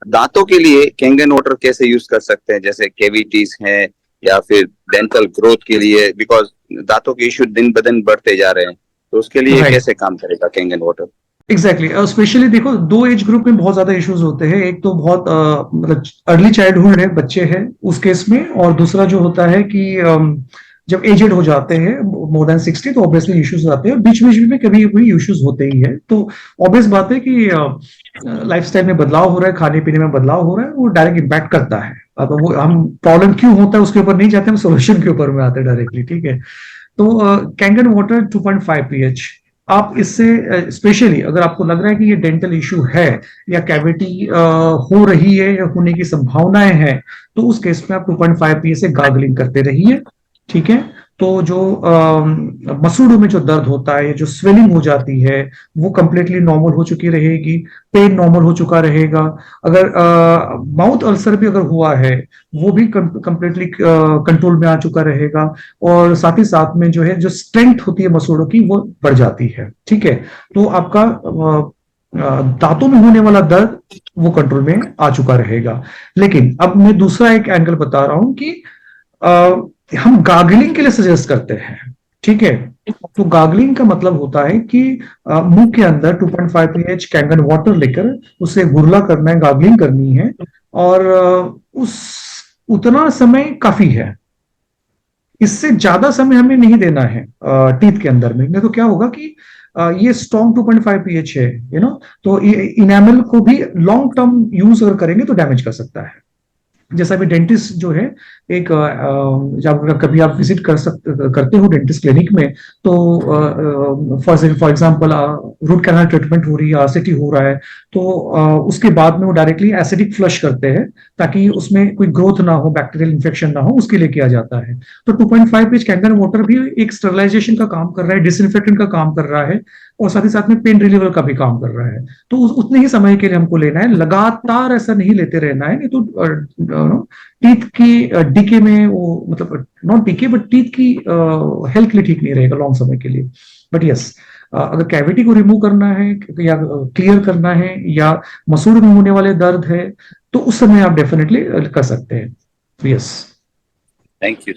दांतों के लिए कैंगन वाटर कैसे यूज कर सकते हैं, जैसे केविटीज हैं या फिर डेंटल ग्रोथ के लिए, बिकॉज दांतों के इश्यू दिन ब दिन बढ़ते जा रहे हैं, तो उसके लिए राइट, कैसे काम करेगा कैंगन वाटर? एग्जैक्टली। स्पेशली देखो, दो एज ग्रुप में बहुत ज्यादा इश्यूज होते हैं। एक तो बहुत मतलब अर्ली चाइल्डहुड है, बच्चे हैं उस केस में, और दूसरा जो होता है कि जब एजेड हो जाते हैं, मोर देन 60, तो ऑब्वियसली इश्यूज आते हैं, और बीच बीच में कभी कभी इश्यूज होते ही है। तो ऑब्वियस बात है कि लाइफस्टाइल में बदलाव हो रहा है, खाने पीने में बदलाव हो रहा है, वो डायरेक्ट इम्पैक्ट करता है। अब वो हम प्रॉब्लम क्यों होता है उसके ऊपर नहीं जाते, हम सोल्यूशन के ऊपर में आते हैं डायरेक्टली, ठीक है। तो कैंगन वाटर 2.5 पीएच, आप इससे स्पेशली अगर आपको लग रहा है कि ये डेंटल इश्यू है या कैविटी हो रही है या होने की संभावनाएं हैं, तो उस केस में आप 2.5 पीएच से गार्गलिंग करते रहिए, ठीक है। तो जो मसूड़ों में जो दर्द होता है, जो स्वेलिंग हो जाती है, वो कंप्लीटली नॉर्मल हो चुकी रहेगी, पेन नॉर्मल हो चुका रहेगा। अगर माउथ अल्सर भी अगर हुआ है, वो भी कंप्लीटली कंट्रोल में आ चुका रहेगा। और साथ ही साथ में जो है, जो स्ट्रेंथ होती है मसूड़ों की, वो बढ़ जाती है, ठीक है। तो आपका दांतों में होने वाला दर्द वो कंट्रोल में आ चुका रहेगा। लेकिन अब मैं दूसरा एक एंगल बता रहा हूं कि हम गार्गलिंग के लिए सजेस्ट करते हैं, ठीक है। तो गार्गलिंग का मतलब होता है कि मुंह के अंदर 2.5 पीएच कैंगन वाटर लेकर उसे गुरला करना है, गार्गलिंग करनी है। और उस उतना समय काफी है, इससे ज्यादा समय हमें नहीं देना है टीथ के अंदर में, नहीं तो क्या होगा कि ये स्ट्रॉन्ग 2.5 पीएच है, तो इनेमल को भी लॉन्ग टर्म यूज अगर करेंगे तो डैमेज कर सकता है। जैसा भी डेंटिस्ट जो है, एक जब कभी आप विजिट करते हो डेंटिस्ट क्लिनिक में, तो for example root canal treatment हो रही है, आरसीटी हो रहा है, तो उसके बाद में वो डायरेक्टली एसिडिक फ्लश करते हैं, ताकि उसमें कोई ग्रोथ ना हो, बैक्टीरियल इन्फेक्शन ना हो, उसके लिए किया जाता है। तो 2.5 पिच कैंगन वाटर भी एक स्टरलाइजेशन का काम कर रहा है, डिसइंफेक्टेंट का काम कर रहा है, और साथ ही साथ में पेन रिलीवर का भी काम कर रहा है। तो उतने ही समय के लिए हमको लेना है, लगातार ऐसा नहीं लेते रहना है, नहीं तो टीथ की डीके में वो, मतलब नॉट डीके बट टीथ की हेल्थ के लिए ठीक नहीं रहेगा लॉन्ग समय के लिए। बट यस, अगर कैविटी को रिमूव करना है या क्लियर करना है, या मसूड़ में होने वाले दर्द है, तो उस समय आप डेफिनेटली कर सकते हैं। यस। Thank you.